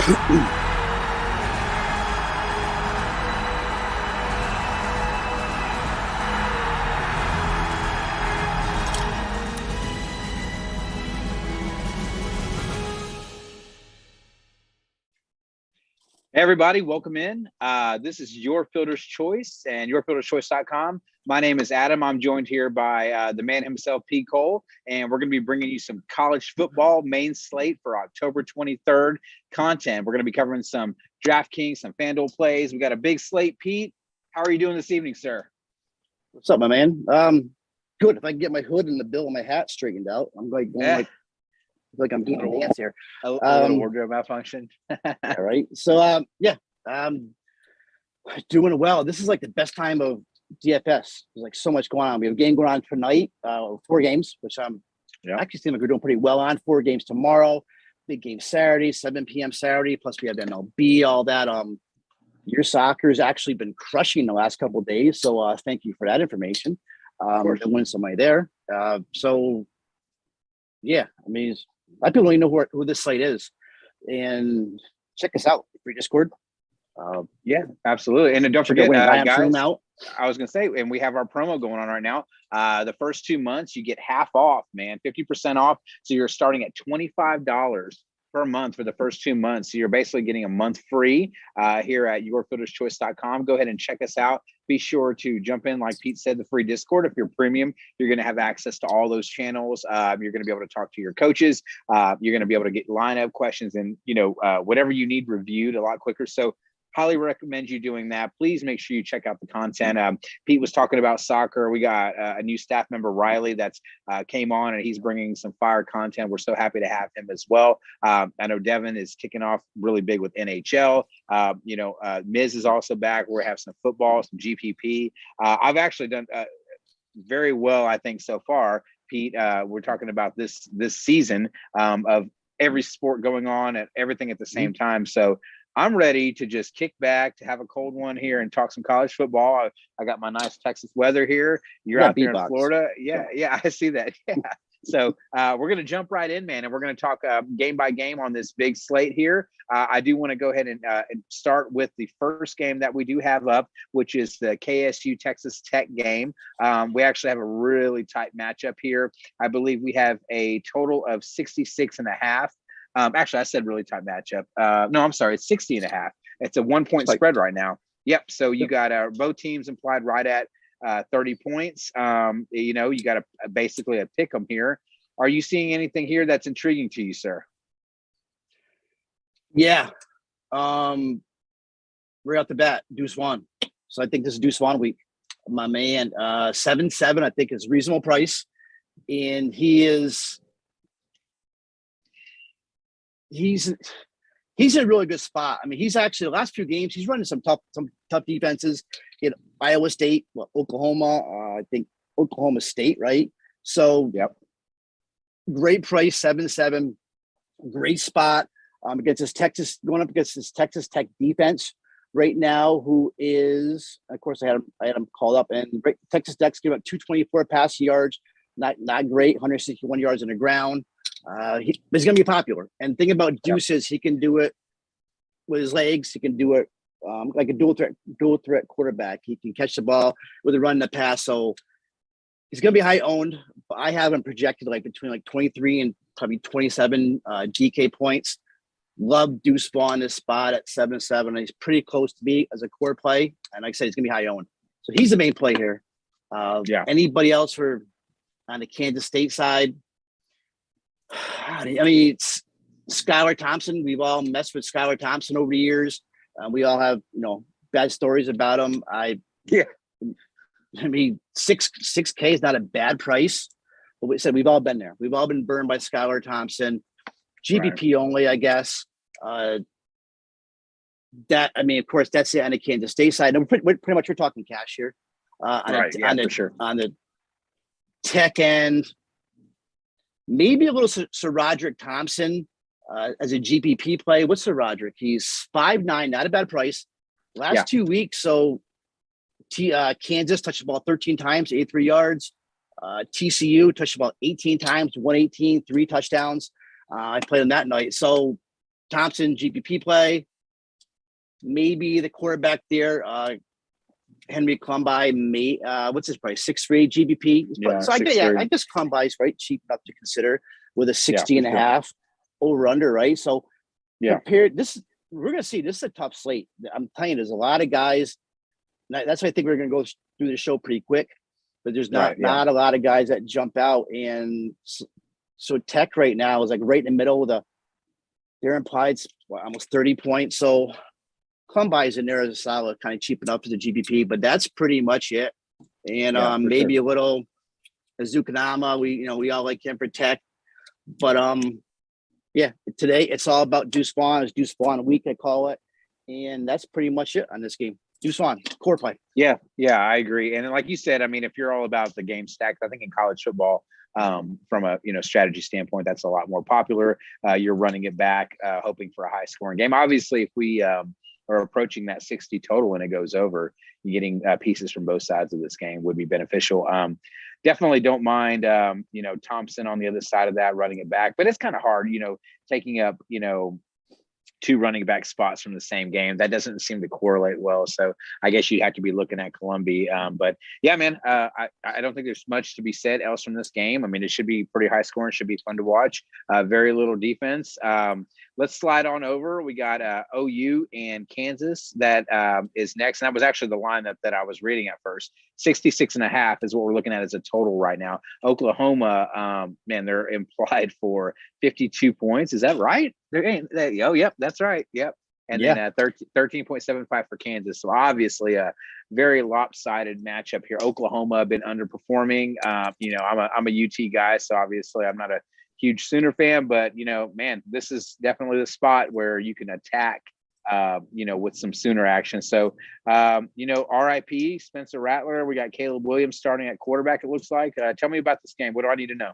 Hey everybody, welcome in. This is Your Fielder's Choice and yourfielderschoice.com. My name is Adam. I'm joined here by the man himself, P. Cole, and we're going to be bringing you some college football main slate for October 23rd content. We're going to be covering some DraftKings, some FanDuel plays. We got a big slate. Pete, how are you doing this evening, sir? What's up, my man? Good. If I can get my hood and the bill of my hat straightened out, I'm like going like I'm doing a dance here. A little wardrobe malfunction. All right. So, doing well. This is like the best time of DFS. There's like so much going on. We have a game going on tonight, 4 games, which I'm actually seem like we're doing pretty well on. 4 games tomorrow, big game Saturday, 7 p.m. Saturday. Plus we have MLB, all that. Your soccer has actually been crushing the last couple of days. So thank you for that information. To win some money there. I mean, a lot of people don't even know who this site is. And check us out for your Discord. Yeah, absolutely. And don't forget, guys, out. I was going to say, and we have our promo going on right now. The first 2 months, you get half off, man, 50% off. So you're starting at $25 per month for the first 2 months. So you're basically getting a month free here at yourfielderschoice.com. Go ahead and check us out. Be sure to jump in, like Pete said, the free Discord. If you're premium, you're going to have access to all those channels. You're going to be able to talk to your coaches. You're going to be able to get lineup questions and, whatever you need reviewed a lot quicker. So highly recommend you doing that. Please make sure you check out the content. Pete was talking about soccer. We got a new staff member, Riley, that's came on, and he's bringing some fire content. We're so happy to have him as well. I know Devin is kicking off really big with NHL. Miz is also back. We have some football, some GPP. I've actually done very well, I think, so far. Pete, we're talking about this season of every sport going on and everything at the same time. So I'm ready to just kick back, to have a cold one here and talk some college football. I got my nice Texas weather here. You're out there in Florida. Yeah, I see that. Yeah. So we're going to jump right in, man, and we're going to talk game by game on this big slate here. I do want to go ahead and start with the first game that we do have up, which is the KSU Texas Tech game. We actually have a really tight matchup here. I believe we have a total of 66.5. Actually, I said really tight matchup. No, I'm sorry. It's 60.5. It's a 1-point spread right now. Yep. So you got both teams implied right at 30 points. You got basically a pick 'em here. Are you seeing anything here that's intriguing to you, sir? Yeah. Right off the bat, Deuce Vaughn. So I think this is Deuce Vaughn week. My man, 7-7, I think is reasonable price. And he's in a really good spot. I mean, he's actually the last few games, he's running some tough defenses in Iowa State, Oklahoma, I think Oklahoma State, right? So great price, 7-7, great spot against this going up against this Texas Tech defense right now, who is, of course, I had him called up, and Texas Tech's giving up 224 pass yards, not great, 161 yards on the ground. He's going to be popular. And the thing about Deuce is he can do it with his legs. He can do it like a dual threat quarterback. He can catch the ball with a run and a pass. So he's going to be high owned. But I have him projected between 23 and probably 27 DK points. Love Deuce Vaughn this spot at 7-7. He's pretty close to me as a core play. And like I said, he's going to be high owned. So he's the main play here. Anybody else on the Kansas State side? I mean, it's Skylar Thompson. We've all messed with Skylar Thompson over the years. We all have, bad stories about him. I mean, 6K is not a bad price. But we said we've all been there. We've all been burned by Skylar Thompson. GPP only, I guess. Of course, that's it on the Kansas State side. And pretty much we're talking cash here. For sure. On the Tech end, maybe a little Sir Roderick Thompson as a GPP play. What's Sir Roderick? He's 5'9", not a bad price. Last 2 weeks, so Kansas touched the ball 13 times, 83 yards. TCU touched the ball 18 times, 118, 3 touchdowns. I played on that night. So Thompson, GPP play. Maybe the quarterback there, Henry Klumby, what's his price? 6'3" GBP. Yeah, so I guess Klumby's right, cheap enough to consider with a 60 and a half over under, right? So compared this, we're gonna see this is a tough slate. I'm telling you, there's a lot of guys. That's why I think we're gonna go through the show pretty quick, but there's not a lot of guys that jump out. And so Tech right now is like right in the middle of their implied almost 30 points. So Klumby's in there as a solid, kind of cheap enough for the GBP, but that's pretty much it. And maybe a little Azukanama. We all like him for Tech, but today it's all about Deuce Vaughn. It's Deuce Vaughn week, I call it, and that's pretty much it on this game. Deuce Vaughn, core play. Yeah, I agree. And like you said, I mean, if you're all about the game stacked, I think in college football, from a strategy standpoint, that's a lot more popular. You're running it back, hoping for a high scoring game. Obviously, if we are approaching that 60 total and it goes over, you're getting pieces from both sides of this game would be beneficial. Definitely don't mind, Thompson on the other side of that running it back, but it's kind of hard, taking up, two running back spots from the same game. That doesn't seem to correlate well. So I guess you have to be looking at Columbia. But yeah, man, I don't think there's much to be said else from this game. I mean, it should be pretty high scoring, should be fun to watch. Very little defense. Let's slide on over. We got OU and Kansas that is next. And that was actually the line that I was reading at first. 66.5 is what we're looking at as a total right now. Oklahoma, they're implied for 52 points. Is that right? Yep, that's right. Yep. And then 13.75 for Kansas. So obviously a very lopsided matchup here. Oklahoma been underperforming. I'm a UT guy, so obviously I'm not a huge Sooner fan, but this is definitely the spot where you can attack, with some Sooner action. So, RIP Spencer Rattler. We got Caleb Williams starting at quarterback. It looks like. Tell me about this game. What do I need to know?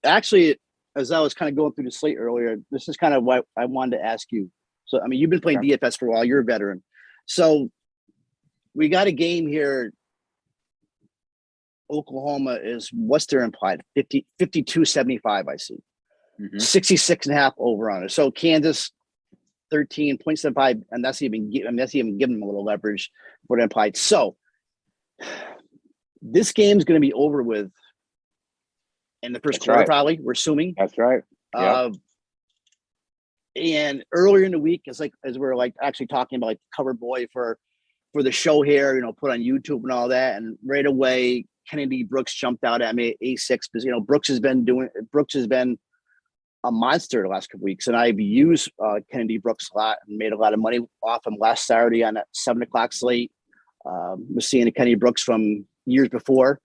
Actually, as I was kind of going through the slate earlier, this is kind of what I wanted to ask you. So, I mean, you've been playing DFS for a while. You're a veteran. So we got a game here. Oklahoma is what's their implied 52.75. I see 66.5 over on it. So Kansas 13.75, and that's even giving them a little leverage for the implied. So this game's going to be over with in the first quarter, probably. We're assuming that's right. Yep. And earlier in the week, as we're actually talking about the cover boy for the show here, put on YouTube and all that, and right away. Kennedy Brooks jumped out at me at A6 because Brooks has been a monster the last couple weeks, and I've used Kennedy Brooks a lot and made a lot of money off him last Saturday on that 7:00 slate. We're seeing the Kennedy Brooks from years before,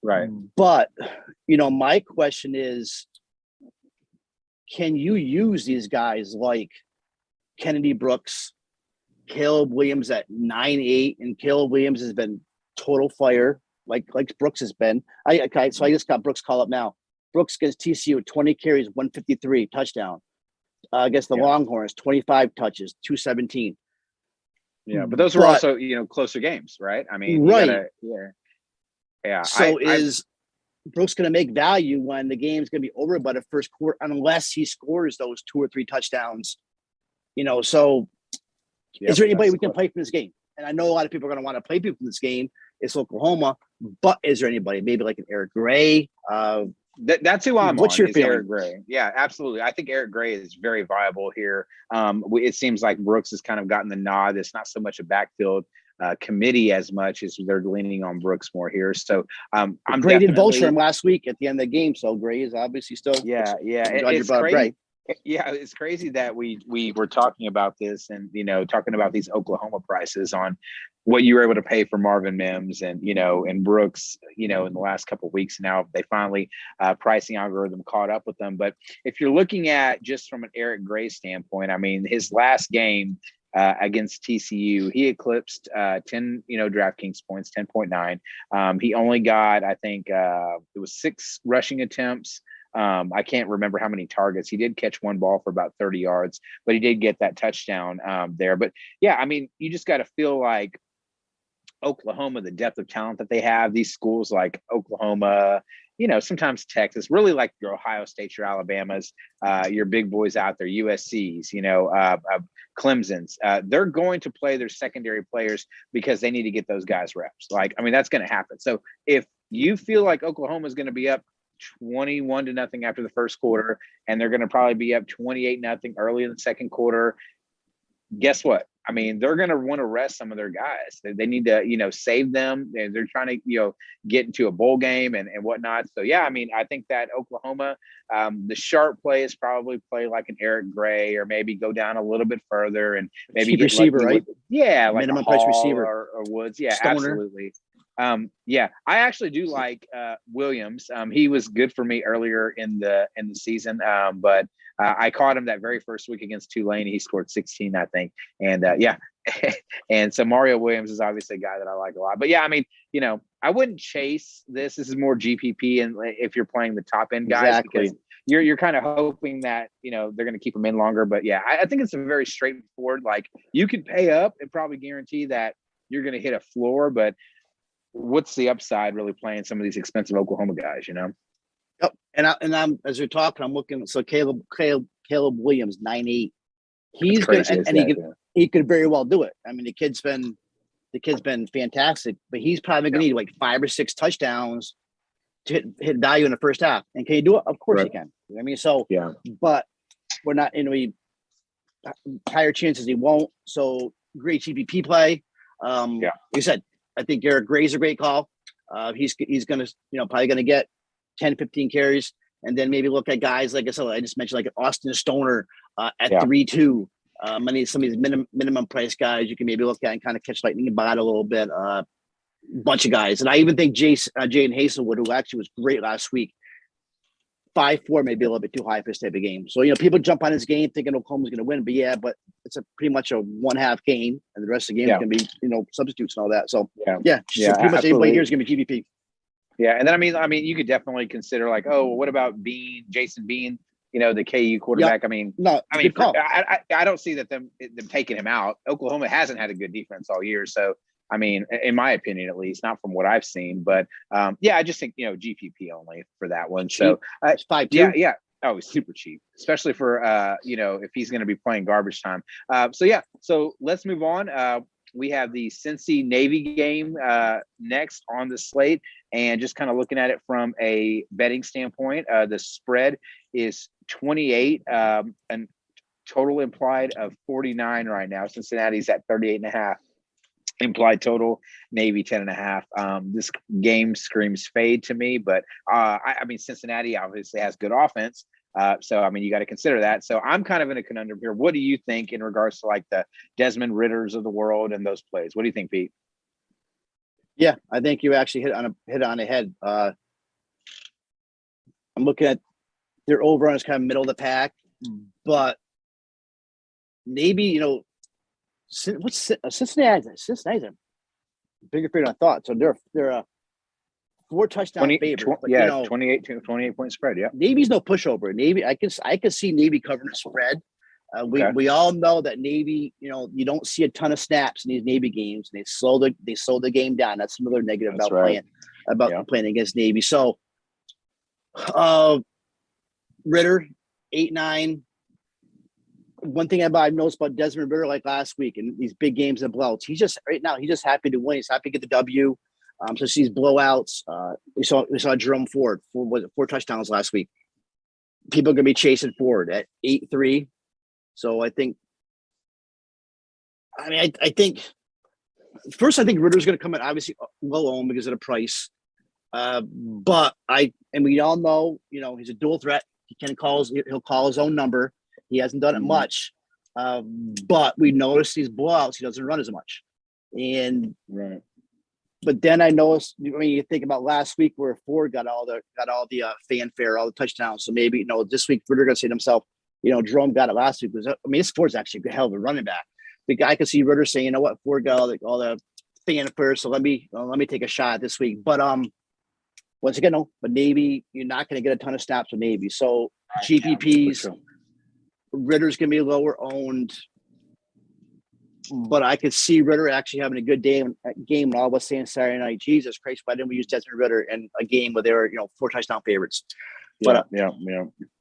right? But my question is, can you use these guys like Kennedy Brooks, Caleb Williams at 9.8, and Caleb Williams has been total fire. Like Brooks has been. So I just got Brooks call up now. Brooks gets TCU 20 carries, 153 touchdown. Against the Longhorns, 25 touches, 217. Yeah, but those were also closer games, right? I mean, right? Yeah. So is Brooks going to make value when the game's going to be over by the first quarter, unless he scores those 2 or 3 touchdowns? So is there anybody we can play from this game? And I know a lot of people are going to want to play people from this game. It's Oklahoma, but is there anybody maybe like an Eric Gray? That's who I'm What's on. your feeling? Eric Gray. Yeah, absolutely. I think Eric Gray is very viable here. It seems like Brooks has kind of gotten the nod. It's not so much a backfield committee as much as they're leaning on Brooks more here. So I'm Gray did Bolsham last week at the end of the game. So Gray is obviously still It's crazy. Yeah, it's crazy that we were talking about this and talking about these Oklahoma prices on what you were able to pay for Marvin Mims and and Brooks in the last couple of weeks. Now they finally pricing algorithm caught up with them. But if you're looking at just from an Eric Gray standpoint, I mean his last game against TCU, he eclipsed 10 DraftKings points, 10.9. He only got I think it was 6 rushing attempts. I can't remember how many targets. He did catch one ball for about 30 yards, but he did get that touchdown there. But yeah, I mean, you just got to feel like Oklahoma, the depth of talent that they have, these schools like Oklahoma sometimes Texas, really like your Ohio State, your Alabamas, your big boys out there, USC's, Clemson's, they're going to play their secondary players because they need to get those guys reps. That's going to happen. So if you feel like Oklahoma is going to be up 21-0 after the first quarter, and they're going to probably be up 28-0 early in the second quarter, guess what? They're going to want to rest some of their guys. They need to, save them. They're trying to, get into a bowl game and whatnot. So, yeah, I think that Oklahoma, the sharp play is probably play like an Eric Gray, or maybe go down a little bit further and maybe cheap get receiver, right? Like minimum price receiver or Woods. Yeah, Stoner. Absolutely. I actually do like Williams. He was good for me earlier in the season, but I caught him that very first week against Tulane. He scored 16, I think. And and so Mario Williams is obviously a guy that I like a lot. But yeah, I wouldn't chase this. This is more GPP, and if you're playing the top end guys, exactly. Because you're kind of hoping that they're going to keep them in longer. But yeah, I think it's a very straightforward. Like, you could pay up and probably guarantee that you're going to hit a floor, but what's the upside really playing some of these expensive Oklahoma guys, Yep. And I'm as you're talking, I'm looking. So Caleb Williams, 9'8". He's good, and he could very well do it. The kid's been fantastic, but he's probably going to need like 5 or 6 touchdowns to hit value in the first half. And can he do it? Of course he can. So yeah. But we're not in higher chances he won't. So great GPP play. Like you said, I think Eric Gray's a great call. He's going to, probably going to get 10, 15 carries, and then maybe look at guys like I just mentioned, like Austin Stoner at 3-2. Some of these minimum price guys you can maybe look at and kind of catch lightning in bot a little bit. Bunch of guys, and I even think Jaden Hazelwood, who actually was great last week, 5-4 may be a little bit too high for this type of game. So people jump on his game thinking Oklahoma's going to win, but it's pretty much a 1/2 game, and the rest of the game is going to be substitutes and all that. So so pretty much everybody here is going to be GVP. Yeah, and then you could definitely consider like, what about Jason Bean? The KU quarterback. Good call. I don't see that them taking him out. Oklahoma hasn't had a good defense all year, so in my opinion, at least, not from what I've seen, but I just think GPP only for that one. So it's 5-2. Yeah. Oh, he's super cheap, especially for if he's going to be playing garbage time. So let's move on. We have the Cincy Navy game next on the slate, and just kind of looking at it from a betting standpoint, the spread is 28, and total implied of 49 right now. Cincinnati's at 38.5. Implied total, Navy 10.5. This game screams fade to me, but Cincinnati obviously has good offense. So you got to consider that. So I'm kind of in a conundrum here. What do you think in regards to like the Desmond Ritters of the world and those plays? What do you think, Pete? Yeah, I think you actually hit on the head. I'm looking at their over-run is kind of middle of the pack, but maybe Cincinnati's a bigger favorite than I thought. So they're a 4 touchdown favorite. 28 point spread. Yeah, Navy's no pushover. Navy, I could see Navy covering the spread. We all know that Navy, you don't see a ton of snaps in these Navy games, and they slow the game down. That's another negative about playing against Navy. So, Ritter 8-9. One thing I've noticed about Desmond Ritter, like last week in these big games and blowouts, he's just happy to win. He's happy to get the W. So these blowouts, we saw Jerome Ford 4 touchdowns last week. People are going to be chasing Ford at 8-3. So I think first Ritter's going to come in obviously low owned because of the price. But we all know, he's a dual threat. He'll call his own number. He hasn't done it much, but we noticed these blowouts. He doesn't run as much, But then I noticed. You think about last week where Ford got all the fanfare, all the touchdowns. So maybe this week Ritter going to say to himself, Jerome got it last week. This Ford's actually a hell of a running back. The guy could see Ritter saying, what, Ford got all the fanfare. So let me take a shot this week. But once again, but Navy, you're not going to get a ton of snaps with Navy. So GPPs. Ritter's going to be lower owned. but I could see Ritter actually having a good game when all was saying Saturday night, Jesus Christ, why didn't we use Desmond Ritter in a game where they were, 4 touchdown favorites? But yeah.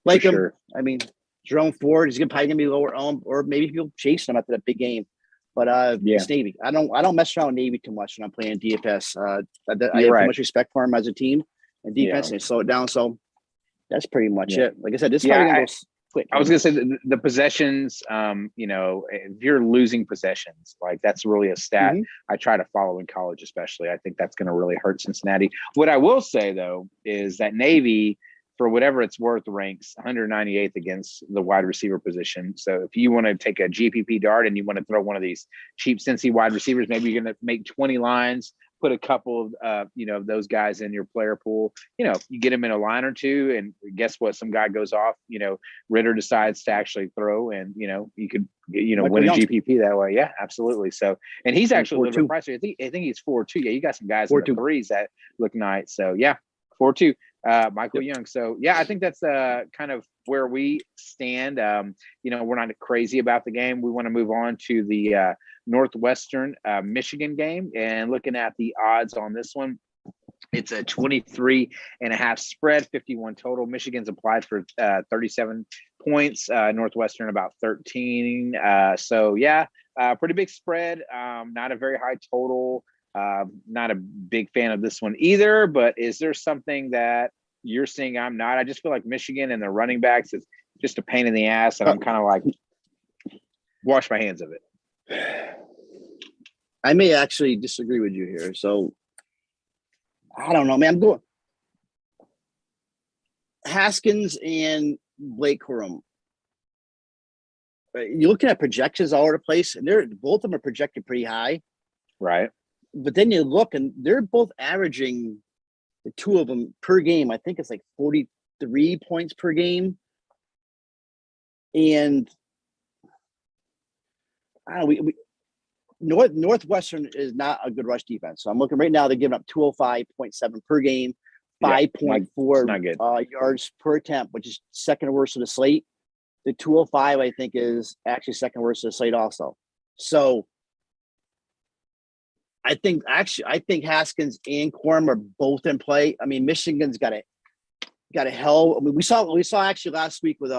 Like him, sure. I mean, Jerome Ford is probably gonna be lower owned, or maybe people chase him after that big game. But it's Navy. I don't mess around with Navy too much when I'm playing DFS. I have too much respect for him as a team and defense, and they slow it down. So that's pretty much it. Like I said, this is probably gonna go quick. I was gonna say the possessions. If you're losing possessions, like that's really a stat I try to follow in college, especially. I think that's gonna really hurt Cincinnati. What I will say though is that Navy, for whatever it's worth, ranks 198th against the wide receiver position. So if you want to take a GPP dart and you want to throw one of these cheap Cincy wide receivers, maybe you're going to make 20 lines, put a couple of, those guys in your player pool, you get them in a line or two, and guess what? Some guy goes off, Ritter decides to actually throw, and, you could, win a GPP that way. Yeah, absolutely. So, and he's actually a little bit pricey. I think he's 4-2. Yeah. You got some guys in the threes that look nice. So yeah, 4-2. Michael Young. So yeah, I think that's kind of where we stand. We're not crazy about the game. We want to move on to the Northwestern Michigan game, and looking at the odds on this one, it's a 23.5 spread, 51 total. Michigan's applied for 37 points. Northwestern about 13. So yeah, pretty big spread. Not a very high total. Not a big fan of this one either, but is there something that you're seeing I'm not? I just feel like Michigan and the running backs is just a pain in the ass, and I'm kind of like, wash my hands of it. I may actually disagree with you here. So I don't know, man. I'm going Haskins and Blake Corum. You're looking at projections all over the place, and both of them are projected pretty high. Right. But then you look, and they're both averaging, the two of them per game, I think it's like 43 points per game. And I don't know, Northwestern is not a good rush defense. So I'm looking right now, they're giving up 205.7 per game, 5.4 yards per attempt, which is second worst of the slate. The 205, I think, is actually second worst of the slate also. So I think Haskins and Corum are both in play. I mean, Michigan's got a hell. I mean, we saw actually last week with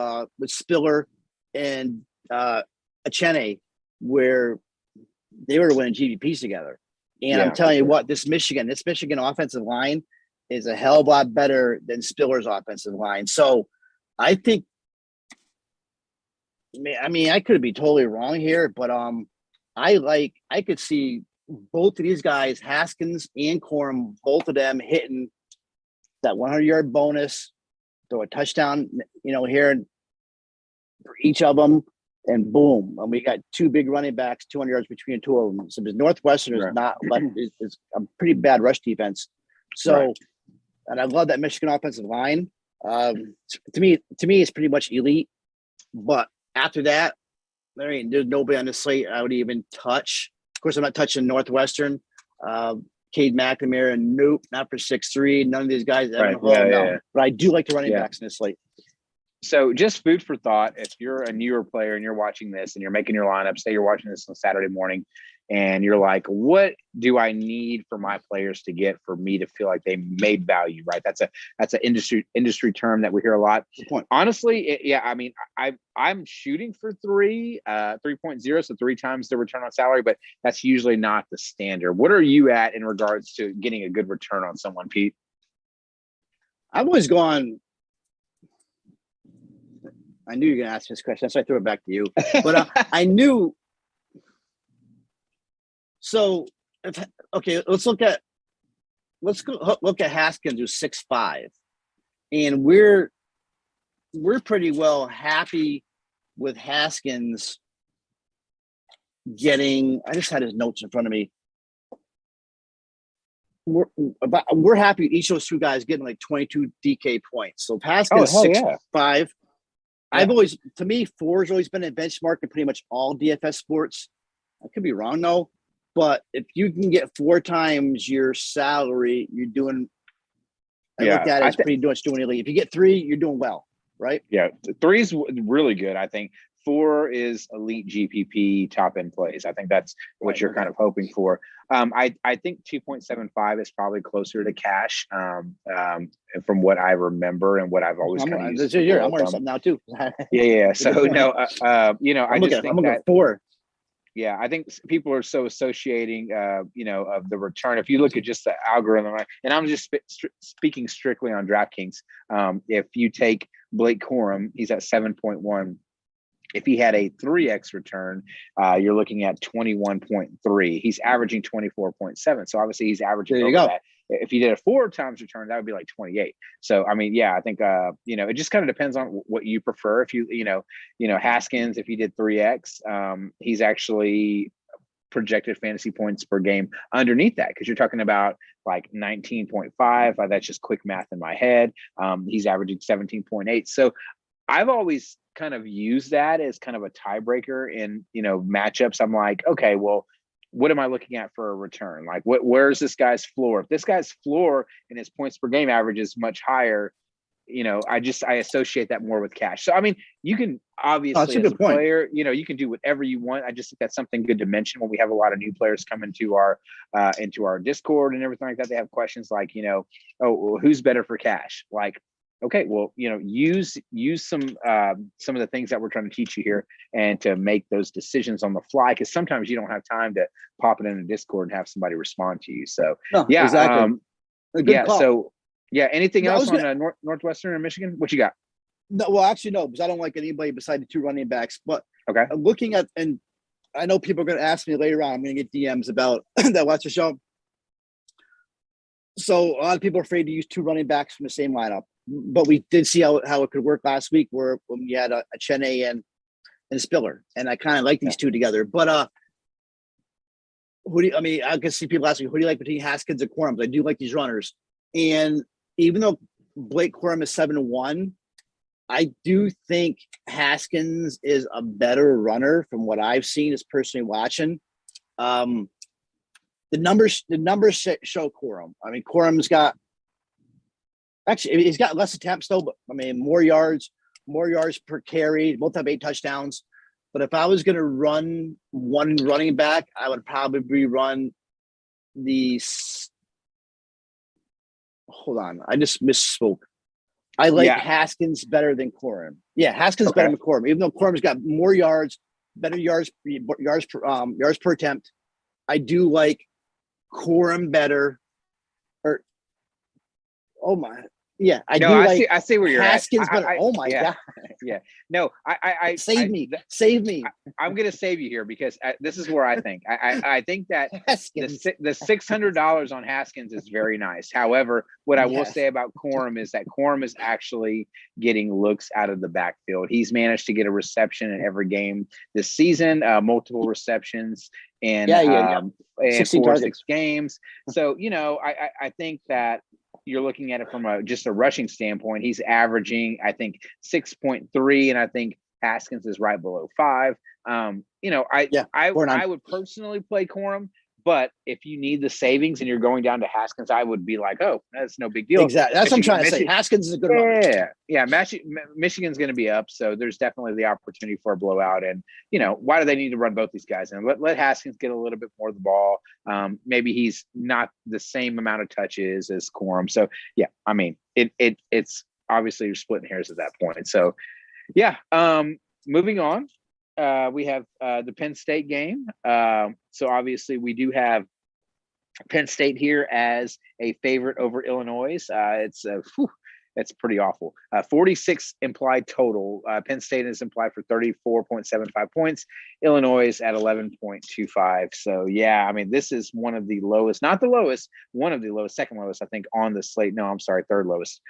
Spiller and Achene, where they were winning GVPs together. And I'm telling you what, this Michigan offensive line is a hell of a lot better than Spiller's offensive line. So I think, I mean, I could be totally wrong here, but I could see both of these guys, Haskins and Corum, both of them hitting that 100-yard bonus, throw a touchdown, here for each of them, and boom. And we got two big running backs, 200 yards between the two of them. So the Northwestern is not is a pretty bad rush defense. So, and I love that Michigan offensive line. To me, it's pretty much elite. But after that, there's nobody on the slate I would even touch. Of course, I'm not touching Northwestern. Cade McNamara, nope, not for 6'3". None of these guys. No. But I do like the running backs in this slate. So just food for thought. If you're a newer player and you're watching this and you're making your lineup, say you're watching this on Saturday morning and you're like, what do I need for my players to get for me to feel like they made value, right? That's an industry term that we hear a lot. Honestly, I mean, I'm shooting for 3.0, so 3 times the return on salary, but that's usually not the standard. What are you at in regards to getting a good return on someone, Pete? I've always gone. I knew you were going to ask this question, so I threw it back to you. But I knew. So, let's look at Haskins, who's 6'5", and we're pretty well happy with Haskins getting. I just had his notes in front of me. We're happy with each of those two guys getting like 22 DK points. So Haskins 6'5". I've always, to me, 4 has always been a benchmark in pretty much all DFS sports. I could be wrong though, but if you can get 4 times your salary, you're doing. I look at it as pretty much doing elite. If you get 3, you're doing well, right? Yeah, 3 is really good. I think 4 is elite GPP top end plays. I think that's what you're kind of hoping for. I think 2.75 is probably closer to cash from what I remember and what I've always kind of used. I'm wearing something now too. Yeah. So no, I just think that 4. Yeah, I think people are so associating, of the return. If you look at just the algorithm, and I'm just speaking strictly on DraftKings, if you take Blake Corum, he's at 7.1. If he had a 3x return, you're looking at 21.3. He's averaging 24.7. So obviously he's averaging over that. If he did a 4 times return, that would be like 28. So, I mean, yeah, I think, it just kind of depends on what you prefer. If Haskins, if he did 3x, he's actually projected fantasy points per game underneath that, because you're talking about like 19.5. That's just quick math in my head. He's averaging 17.8. So I've always kind of used that as kind of a tiebreaker in, matchups. I'm like, okay, well, what am I looking at for a return? Like, where's this guy's floor? If this guy's floor and his points per game average is much higher, I associate that more with cash. So, I mean, you can obviously, as a player, you can do whatever you want. I just think that's something good to mention when we have a lot of new players come into our Discord and everything like that. They have questions like, who's better for cash? Like, okay, well, use some of the things that we're trying to teach you here, and to make those decisions on the fly, because sometimes you don't have time to pop it in a Discord and have somebody respond to you. So yeah, exactly. Call. So yeah, anything else on Northwestern or Michigan? What you got? No, well, actually no, because I don't like anybody beside the 2 running backs. But okay, I'm looking at, and I know people are going to ask me later on. I'm going to get DMs about that. Watch the show. So a lot of people are afraid to use 2 running backs from the same lineup. But we did see how it could work last week, when we had a Chene and Spiller, and I kind of like these 2 together. But I can see people asking, who do you like between Haskins and Corum? I do like these runners, and even though Blake Corum is 7-1, I do think Haskins is a better runner from what I've seen as personally watching. The numbers show Corum. I mean, Corum's got. Actually, he's got less attempts though, but I mean, more yards per carry, both have 8 touchdowns. But if I was going to run one running back, I would probably run hold on. I just misspoke. I like Haskins better than Corum. Yeah, Haskins better than Corum, even though Corum's got more yards, better yards per attempt. I do like Corum better. Oh my. Yeah, I see where you're Haskins, at. Oh my God. Yeah. No, Save me. I'm going to save you here, because this is where I think. I think that Haskins. the $600 on Haskins is very nice. However, what I will say about Corum is that Corum is actually getting looks out of the backfield. He's managed to get a reception in every game this season, multiple receptions, and 6 games. So, I think that you're looking at it from just a rushing standpoint. He's averaging, I think, 6.3, and I think Haskins is right below 5. I would personally play Corum, but if you need the savings and you're going down to Haskins, I would be like, oh, that's no big deal. Exactly. That's what I'm trying to say. Haskins is a good runner. Yeah. Michigan's going to be up, so there's definitely the opportunity for a blowout. And, why do they need to run both these guys? And let Haskins get a little bit more of the ball. Maybe he's not the same amount of touches as Corum. So, yeah, I mean, it's obviously you're splitting hairs at that point. So, yeah, moving on. We have the Penn State game. So obviously we do have Penn State here as a favorite over Illinois. It's pretty awful. 46 implied total. Penn State is implied for 34.75 points. Illinois at 11.25. So yeah, I mean, this is one of the lowest, not the lowest, one of the lowest, second lowest, I think, on the slate. No, I'm sorry, third lowest.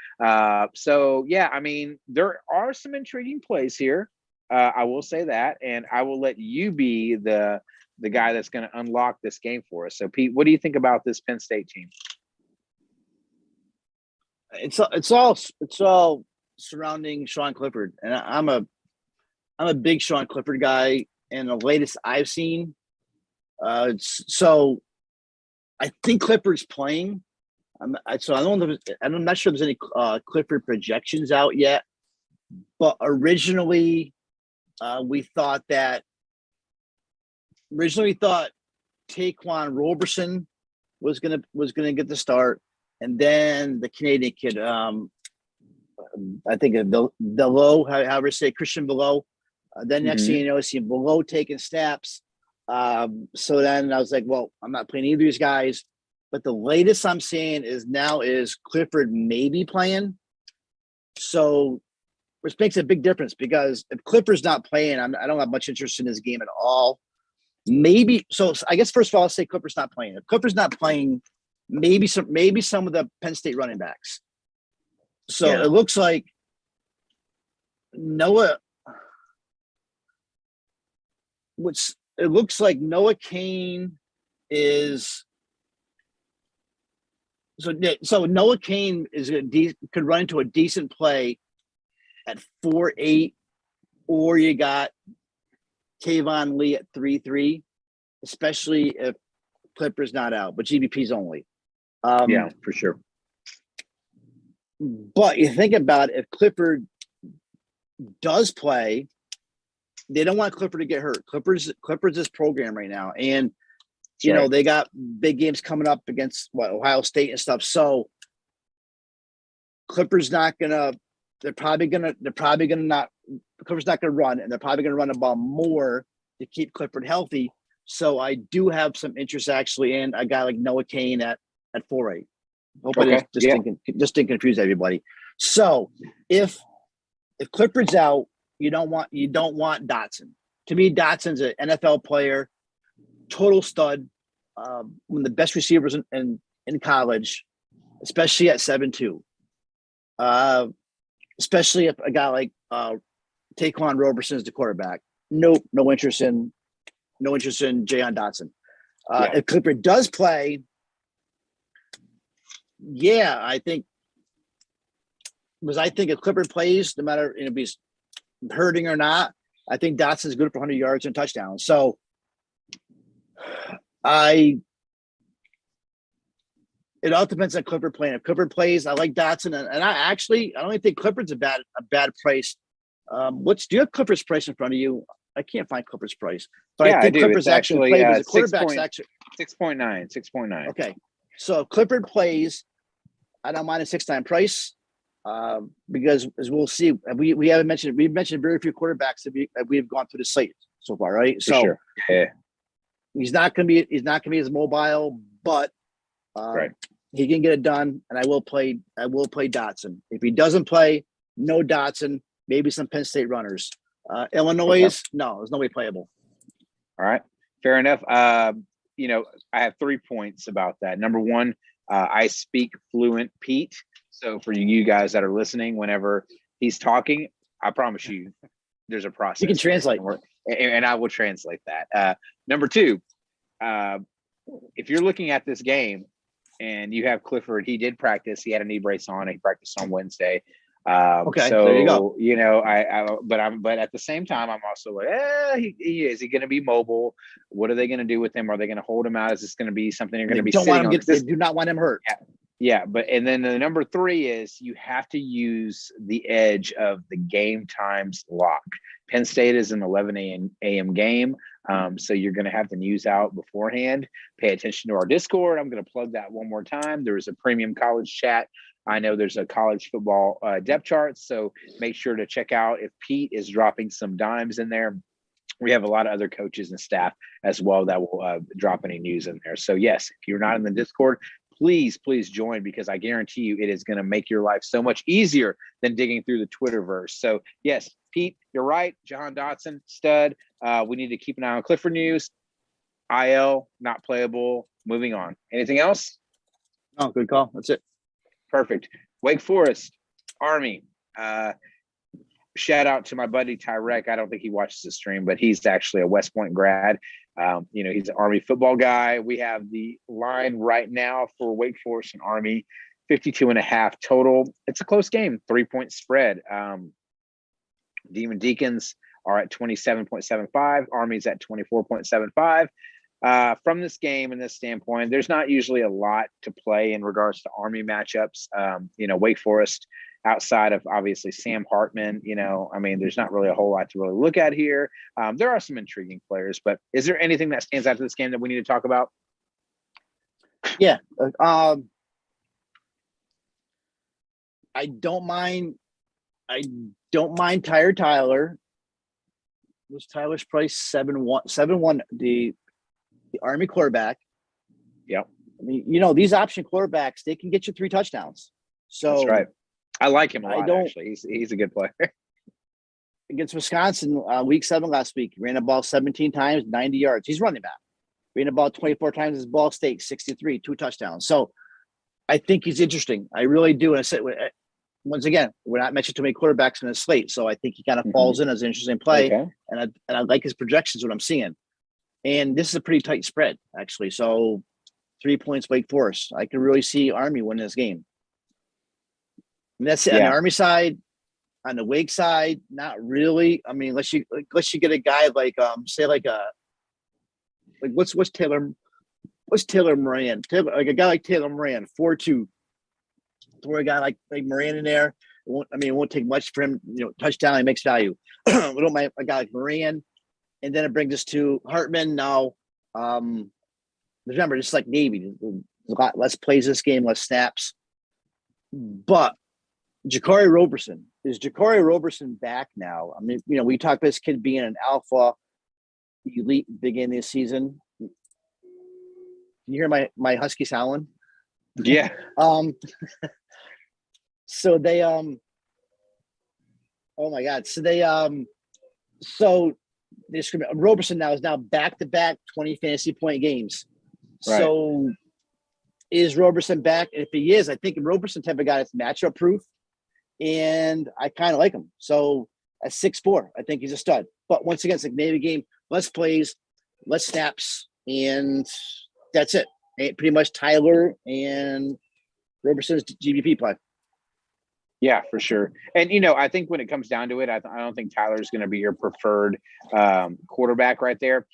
So yeah, I mean, there are some intriguing plays here. I will say that, and I will let you be the guy that's going to unlock this game for us. So, Pete, what do you think about this Penn State team? It's all surrounding Sean Clifford, and I'm a big Sean Clifford guy. And the latest I've seen, so I think Clifford's playing. I'm not sure if there's any Clifford projections out yet, but originally We thought that originally we thought Taquan Roberson was gonna get the start, and then the Canadian kid, I think Below, however you say Christian Below. Then next thing you know, I see Below taking snaps. So then I was like, well, I'm not playing either of these guys. But the latest I'm seeing is Clifford maybe playing. So, which makes a big difference because if Clifford's not playing, I don't have much interest in his game at all. Maybe so. I guess first of all, I'll say Clifford's not playing. If Clifford's not playing, maybe some of the Penn State running backs. So it looks like Noah Kane is so Noah Kane could run into a decent play at 4.8, or you got Kayvon Lee at 3.3, especially if Clifford's not out, but GBP's only. For sure. But you think about it, if Clifford does play, they don't want Clifford to get hurt. Clifford's this program right now, and you know they got big games coming up against Ohio State and stuff. So Clifford's not gonna. Clifford's not gonna run, and they're probably gonna run the ball more to keep Clifford healthy. So I do have some interest actually in a guy like Noah Kane at 4.8. Hopefully, just didn't confuse everybody. So if Clifford's out, you don't want Dotson. To me, Dotson's an NFL player, total stud, one of the best receivers in college, especially at 7.2. Especially if a guy like Taquan Roberson is the quarterback. No interest in Jahan Dotson. If Clifford does play, I think if Clifford plays, no matter if he's hurting or not, I think Dotson's good for 100 yards and touchdowns. So it all depends on Clifford playing. If Clifford plays, I like Dotson, and I don't even think Clifford's a bad price. Do you have Clifford's price in front of you? I can't find Clifford's price, but I think Clifford's actually played as a quarterback's actually 6.9. Okay, so if Clifford plays, I don't mind a 6.9 price because as we'll see, we haven't mentioned we've mentioned very few quarterbacks that we have gone through the slate so far, right? For sure. Yeah. He's not gonna be as mobile, but he can get it done, and I will play Dotson. If he doesn't play, no Dotson, maybe some Penn State runners. Illinois, no, there's no way playable. All right, fair enough. I have 3 points about that. Number one, I speak fluent Pete. So for you guys that are listening, whenever he's talking, I promise you, there's a process. You can translate, and I will translate that. Number two, if you're looking at this game and you have Clifford, he did practice. He had a knee brace on. He practiced on Wednesday. Okay, so there you go. But at the same time, I'm also like, is he going to be mobile? What are they going to do with him? Are they going to hold him out? Is this going to be something you're going to be sitting on? They do not want him hurt. Yeah. But and then the number 3 is you have to use the edge of the game times lock. Penn State is an 11 a.m. game. So you're going to have the news out beforehand. Pay attention to our Discord. I'm going to plug that one more time. There's a premium college chat. I know there's a college football depth chart. So make sure to check out if Pete is dropping some dimes in there. We have a lot of other coaches and staff as well that will drop any news in there. So yes, if you're not in the Discord, please join, because I guarantee you it is going to make your life so much easier than digging through the Twitterverse. So yes, Pete, you're right. Jahan Dotson, stud. We need to keep an eye on Clifford news. IL, not playable. Moving on. Anything else? No, good call. That's it. Perfect. Wake Forest, Army. Shout out to my buddy Tyrek. I don't think he watches the stream, but he's actually a West Point grad. He's an Army football guy. We have the line right now for Wake Forest and Army, 52.5 total. It's a close game, 3-point spread. Demon Deacons are at 27.75. Army's at 24.75. From this game and this standpoint, there's not usually a lot to play in regards to Army matchups. Wake Forest outside of obviously Sam Hartman. I mean, there's not really a whole lot to really look at here. There are some intriguing players, but is there anything that stands out to this game that we need to talk about? Yeah. I don't mind Tyler. Was Tyler's price 7-1, the Army quarterback? Yep. I mean, these option quarterbacks, they can get you 3 touchdowns. So that's right. I like him a lot. Actually, he's a good player. Against Wisconsin, week 7 last week, ran the ball 17 times, 90 yards. He's running back. Ran the ball 24 times. His Ball State 63, 2 touchdowns. So I think he's interesting. I really do. And I said, once again, we're not mentioning too many quarterbacks in the slate, so I think he kind of falls in as an interesting play. Okay. And I like his projections, what I'm seeing. And this is a pretty tight spread, actually. So 3 points, Wake Forest. I can really see Army winning this game. And that's it. On the Army side. On the Wake side, not really. I mean, unless you get a guy like what's Taylor Moran? Like a guy like Taylor Moran, 4-2. Throw a guy like Moran in there. It won't take much for him. Touchdown, he makes value. We don't mind a guy like Moran, and then it brings us to Hartman. Now, remember, just like Navy, a lot less plays this game, less snaps. But Ja'Cory Roberson, is Ja'Cory Roberson back now? I mean, we talked about this kid being an alpha elite beginning this season. Can you hear my husky howling? Yeah. So they oh my God. So Roberson now is back-to-back 20 fantasy point games. Right. So is Roberson back? And if he is, I think Roberson type of guy that's matchup proof. And I kind of like him. So at 6'4", I think he's a stud. But once again, it's like Navy game, less plays, less snaps, and that's it. Pretty much Tyler and Roberson's GBP play. Yeah, for sure. And, I think when it comes down to it, I don't think Tyler's going to be your preferred quarterback right there.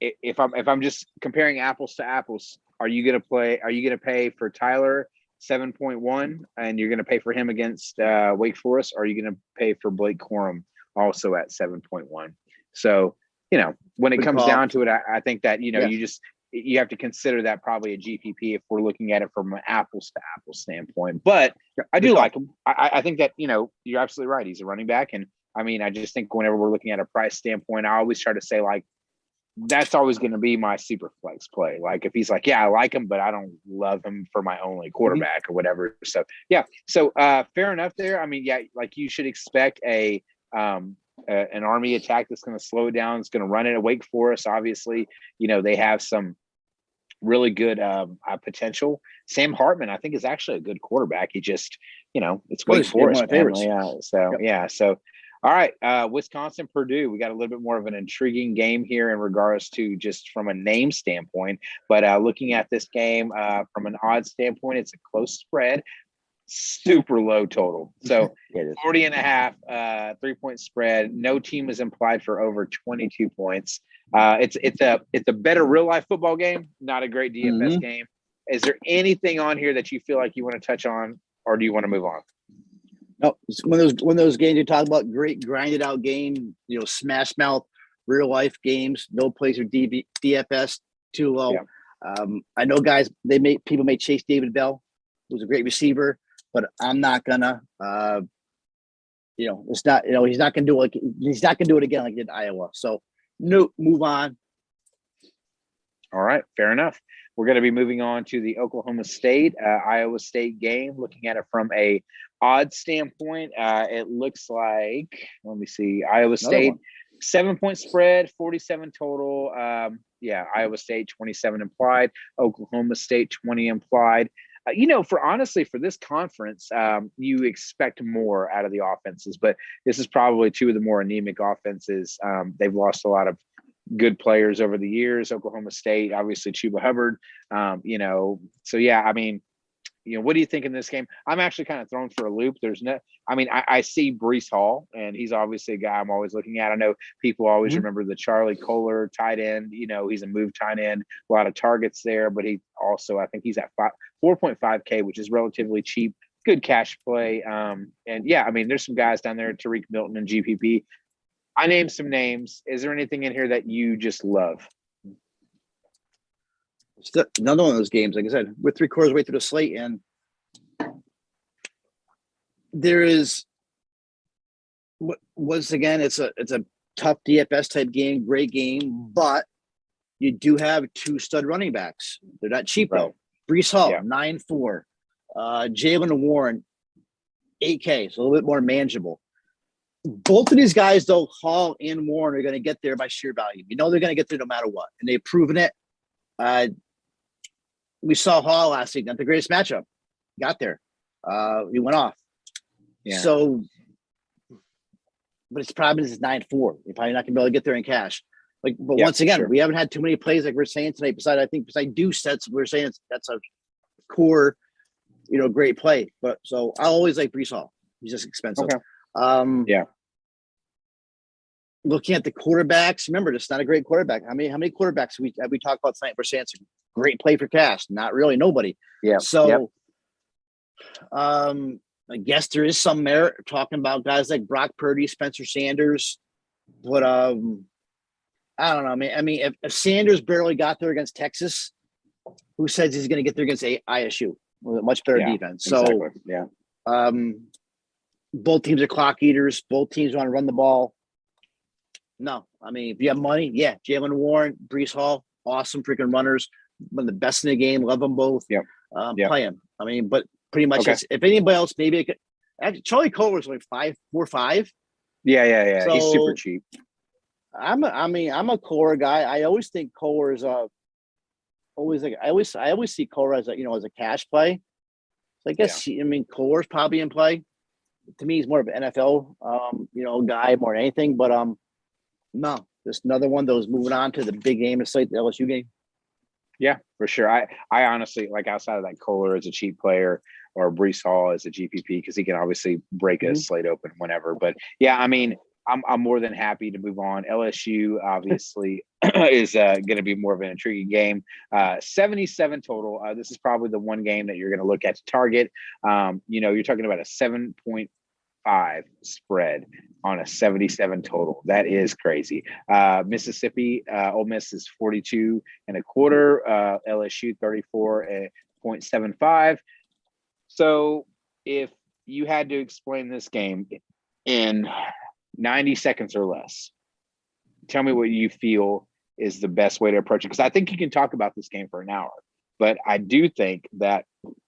If I'm just comparing apples to apples, are you going to pay for Tyler 7.1 and you're going to pay for him against Wake Forest, or are you going to pay for Blake Corum also at 7.1? So, when it comes down to it, I think that, you have to consider that probably a GPP if we're looking at it from an apples to apples standpoint. But I do like him. I think that, you're absolutely right. He's a running back. And I mean, I just think whenever we're looking at a price standpoint, I always try to say, like, that's always going to be my super flex play. Like if he's like, yeah, I like him, but I don't love him for my only quarterback or whatever. So, yeah. So fair enough there. I mean, yeah, like you should expect an Army attack that's going to slow it down. It's going to run it at Wake Forest. Obviously, they have some really good potential. Sam Hartman, I think, is actually a good quarterback. He just, it's Wake Forest. Yeah. So, yeah. So, all right. Wisconsin, Purdue. We got a little bit more of an intriguing game here in regards to just from a name standpoint. But looking at this game from an odds standpoint, it's a close spread. Super low total. So 40.5, 3-point spread. No team is implied for over 22 points. It's a better real life football game, not a great DFS game. Is there anything on here that you feel like you want to touch on, or do you want to move on? No, one of those games you talk about, great grinded out game, smash mouth, real life games, no place for DFS too low. Yeah. I know guys, people may chase David Bell, who's a great receiver, but I'm not gonna. It's not. He's not gonna do it again like he did Iowa. So no, move on. All right, fair enough. We're going to be moving on to the Oklahoma State, Iowa State game. Looking at it from a odds standpoint, it looks like, let me see, Iowa State, 7-point spread, 47 total. Iowa State, 27 implied. Oklahoma State, 20 implied. For this conference, you expect more out of the offenses, but this is probably two of the more anemic offenses. They've lost a lot of good players over the years. Oklahoma State, obviously Chuba Hubbard, so yeah, I mean, what do you think in this game? I'm actually kind of thrown for a loop. I see Breece Hall, and he's obviously a guy I'm always looking at. I know people always remember the Charlie Kohler tight end. He's a move tight end, a lot of targets there, but he also, I think he's at 4.5K, which is relatively cheap good cash play. And yeah, I mean, there's some guys down there, Tariq Milton and GPP. I named some names. Is there anything in here that you just love? Another one of those games, like I said, we're 3/4 way through the slate, and there is once again, it's a tough DFS type game, great game, but you do have two stud running backs. They're not cheap though. Brees Hall, 9.4. Jalen Warren, 8K, so a little bit more manageable. Both of these guys, though, Hall and Warren, are going to get there by sheer value. You know they're going to get there no matter what, and they've proven it. We saw Hall last week, not the greatest matchup. Got there. He went off. Yeah. So, but it's probably this is 9-4. You're probably not going to be able to get there in cash. Once again, we haven't had too many plays like we're saying tonight. Besides Deuce sets, we're saying that's a core, great play. But so I always like Brees Hall. He's just expensive. Okay. Looking at the quarterbacks, remember, this is not a great quarterback. How many quarterbacks have we talked about tonight? We're saying it's a great play for cash. Not really, nobody. Yeah. So, I guess there is some merit talking about guys like Brock Purdy, Spencer Sanders, but I don't know. I mean, if Sanders barely got there against Texas, who says he's going to get there against ISU with a much better defense? So, both teams are clock eaters. Both teams want to run the ball. No, I mean, if you have money, Jalen Warren, Brees Hall, awesome freaking runners, one of the best in the game. Love them both. Play them. I mean, but pretty much, if anybody else, maybe it could. Actually, Charlie Kohler's like 5.45. Yeah. So, he's super cheap. I'm a Kohler guy. I always think Kohler is I always see Kohler as as a cash play. So I guess Kohler's probably in play. To me, he's more of an NFL guy more than anything. But no, just another one that was moving on to the big game of slate, the LSU game. Yeah, for sure. I honestly, outside of that, Kohler is a cheap player, or Brees Hall is a GPP because he can obviously break a slate open whenever. But yeah, I mean, I'm more than happy to move on. LSU obviously is going to be more of an intriguing game. 77 total. This is probably the one game that you're going to look at to target. You're talking about a 7.5 spread on a 77 total. That is crazy. Mississippi, Ole Miss is 42.25. LSU 34.75. So if you had to explain this game in 90 seconds or less, tell me what you feel is the best way to approach it. Because I think you can talk about this game for an hour, but I do think that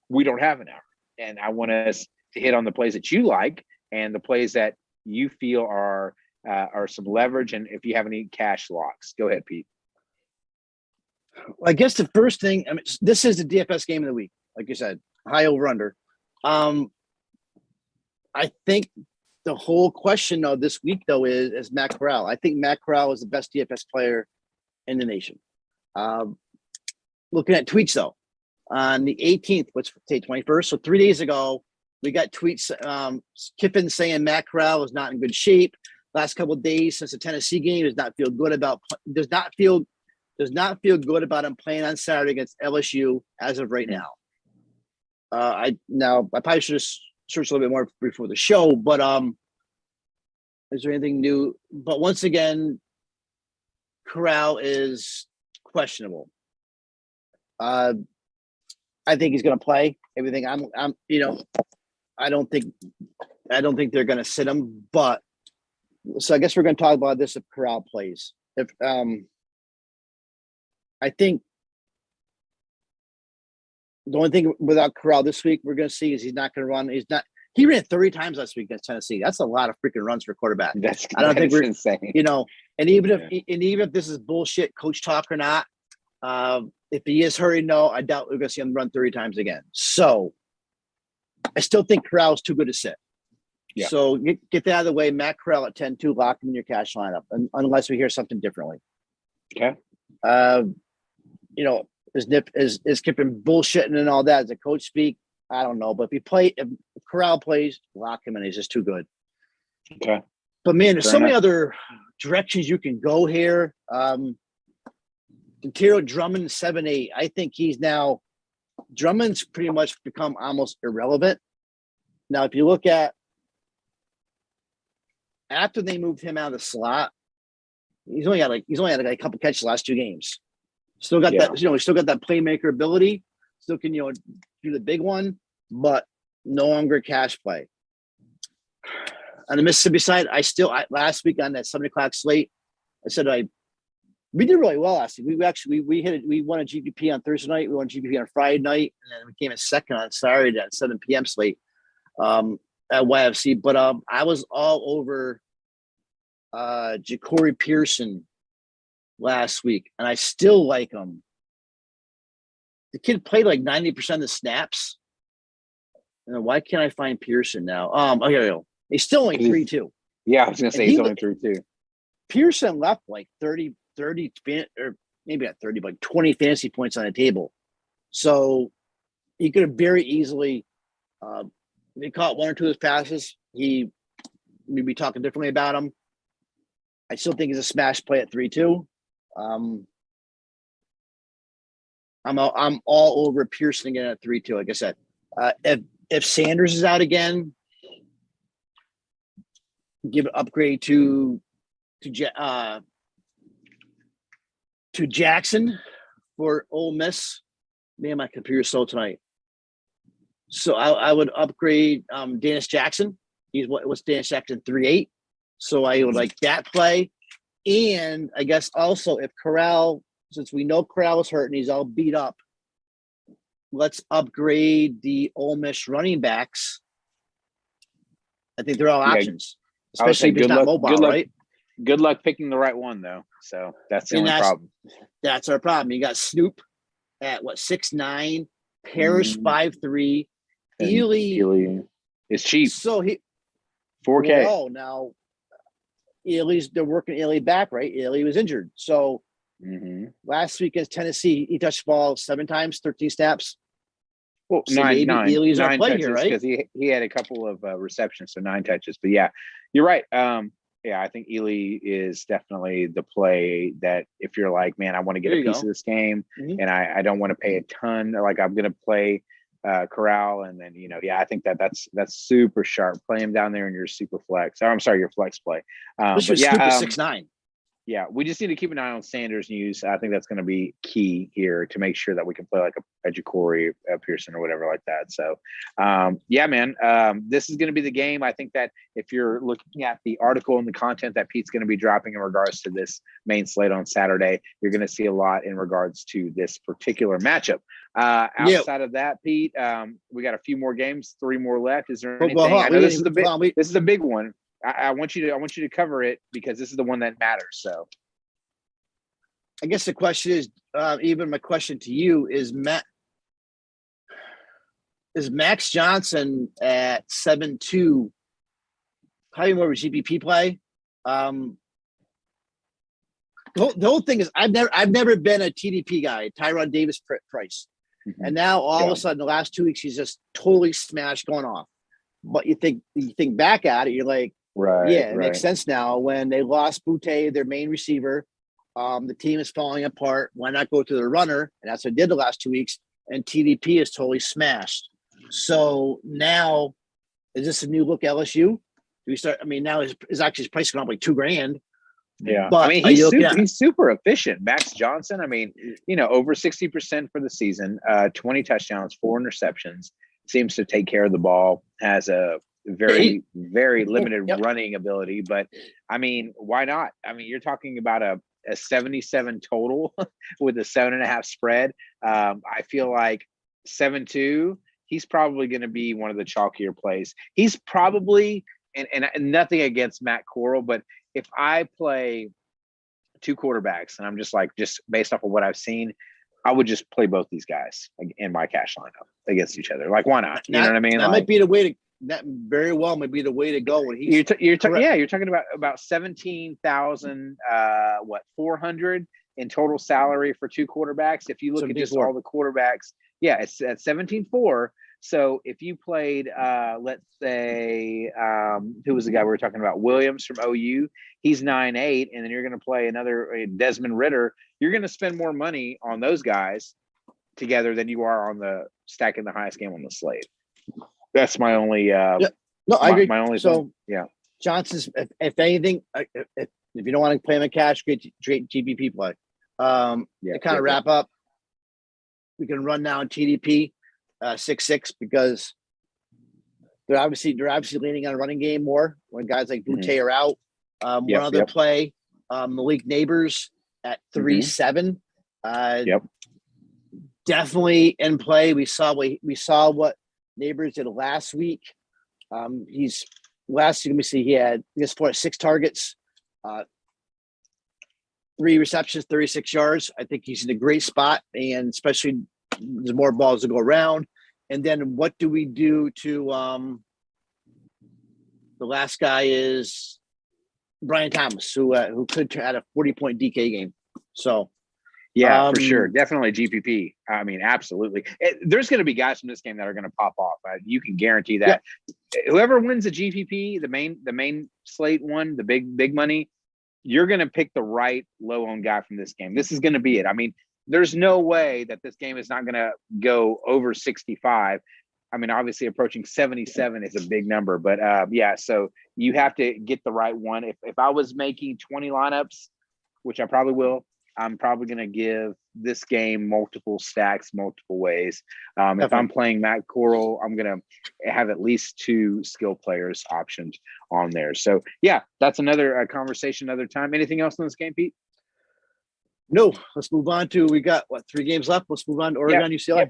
we don't have an hour. And I want us to hit on the plays that you like and the plays that you feel are some leverage. And if you have any cash locks, go ahead, Pete. I guess the first thing, this is the DFS game of the week. Like you said, high over under. I think the whole question of this week, though, is Matt Corral. I think Matt Corral is the best DFS player in the nation. Looking at tweets, though, on the 18th, let's say 21st, so 3 days ago, we got tweets, Kiffin saying Matt Corral is not in good shape. Last couple of days since the Tennessee game, does not feel good about him playing on Saturday against LSU as of right now. I probably should have searched a little bit more before the show, but is there anything new? But once again, Corral is questionable. I think he's going to play everything. I don't think they're going to sit him, but so I guess we're going to talk about this if Corral plays. If I think the only thing without Corral this week we're going to see is he's not going to run. He ran 30 times last week against Tennessee. That's a lot of freaking runs for a quarterback. I don't think we're insane. And even if this is bullshit coach talk or not, if he is hurried, no, I doubt we're going to see him run 30 times again. So I still think Corral is too good to sit. Yeah. So get that out of the way. Matt Corral at 10-2, lock him in your cash lineup, unless we hear something differently. Okay. Is Kiffin bullshitting and all that? As a coach speak? I don't know. But if Corral plays, lock him in. He's just too good. Okay. But man, there's so many other directions you can go here. Ontario Drummond 7-8. I think Drummond's pretty much become almost irrelevant. Now, if you look at after they moved him out of the slot, he's only had a couple catches the last 2 games. Still got that, he's still got that playmaker ability. Still can, do the big one, but no longer cash play. On the Mississippi side, last week on that 7:00 slate, I said we did really well last week. We won a GPP on Thursday night, we won a GPP on Friday night, and then we came in second on Saturday at 7 p.m. slate at YFC. But I was all over Ja'Cory Pearson last week, and I still like him. The kid played like 90% of the snaps. And why can't I find Pearson now? Here we go. He's still only 3-2. Yeah, I was gonna say he's only 3-2. Pearson left like 30 or maybe not 30, but 20 fantasy points on the table. So he could have very easily if he caught 1 or 2 of his passes, we'd be talking differently about him. I still think he's a smash play at 3-2. I'm all over Pearson again at 3-2. Like I said, if Sanders is out again, give an upgrade to Jackson for Ole Miss. Man, my computer's slow tonight. So I would upgrade Dennis Jackson. What's Dennis Jackson 3.8? So I would like that play. And I guess also if Corral, since we know Corral is hurt and he's all beat up, let's upgrade the Ole Miss running backs. I think they're all options, especially if he's not mobile, right? Good luck picking the right one, though. So that's the only problem. That's our problem. You got Snoop at 6'9", Parrish 5'3", Ely is cheap. So he $4K. Oh, now they're working Ely back, right? Ely was injured, so last week against Tennessee, he touched the ball 7 times, 13 snaps. Well, so nine Ely's touches, play here, right? Because he had a couple of receptions, so 9 touches. But yeah, you're right. I think Ely is definitely the play that if you're like, man, I want to get a piece of this game, and I don't want to pay a ton. Like I'm going to play Corral, and then I think that's super sharp. Play him down there in your super flex. I'm sorry, your flex play. But yeah, 6'9". Yeah, we just need to keep an eye on Sanders news. I think that's going to be key here to make sure that we can play like a Ja'Cory Pearson or whatever like that. So, this is going to be the game. I think that if you're looking at the article and the content that Pete's going to be dropping in regards to this main slate on Saturday, you're going to see a lot in regards to this particular matchup. Outside of that, Pete, we got a few more games, 3 more left. Is there anything? I know this is the big one. I want you to cover it because this is the one that matters. So, I guess the question is, even my question to you is, Max Johnson at 7-2 probably more of a GPP play? The whole thing is, I've never been a TDP guy, Tyron Davis price, and now all of a sudden the last 2 weeks he's just totally smashed, going off. But you think back at it, you're like. Right. Yeah, it makes sense now. When they lost Boutte, their main receiver, the team is falling apart. Why not go to the runner? And that's what I did the last 2 weeks. And TDP is totally smashed. So now, is this a new look LSU? Do we start? I mean, now his price is going up like $2,000. Yeah, but I mean he's super efficient. Max Johnson, I mean, over 60% for the season, 20 touchdowns, 4 interceptions. Seems to take care of the ball. Has a very, very limited running ability, but I mean, why not? I mean, you're talking about a 77 total with a 7.5 spread. I feel like 7-2, he's probably going to be one of the chalkier plays. He's probably, and nothing against Matt Corral, but if I play 2 quarterbacks and I'm just based off of what I've seen, I would just play both these guys in my cash lineup against each other. Like, why not? You know what I mean? That might be the way to. That very well might be the way to go. When you're talking about 17,000 400 in total salary for 2 quarterbacks. If you look at just all the quarterbacks, it's at 17.4. So if you played, let's say, who was the guy we were talking about? Williams from OU. He's 9.8, and then you're going to play another Desmond Ridder. You're going to spend more money on those guys together than you are on the stacking the highest game on the slate. That's my only. Yeah. No, I agree. My only. So yeah, Johnson's, if anything, if you don't want to play him in cash, great GPP play. To kind of wrap up, we can run down TDP 6-6 because they're obviously leaning on a running game more when guys like Boutte are out. One other play, Malik Neighbors at 3-7. Definitely in play. We saw what Neighbors did last week. He's last. Let me see. He had 6 targets, 3 receptions, 36 yards. I think he's in a great spot, and especially there's more balls to go around. And then what do we do to the last guy is Brian Thomas, who could add a 40-point DK game. So. Yeah, for sure. Definitely GPP. I mean, absolutely. There's going to be guys from this game that are going to pop off. You can guarantee that. Yeah. Whoever wins the GPP, the main slate one, the big money, you're going to pick the right low-owned guy from this game. This is going to be it. I mean, there's no way that this game is not going to go over 65. I mean, obviously approaching 77 is a big number, but so you have to get the right one. If I was making 20 lineups, which I probably will, I'm probably going to give this game multiple stacks, multiple ways. If I'm playing Matt Corral, I'm going to have at least 2 skill players optioned on there. So, that's another conversation another time. Anything else in this game, Pete? No. Let's move on to, we got, 3 games left? Let's move on to Oregon, UCLA. Yeah.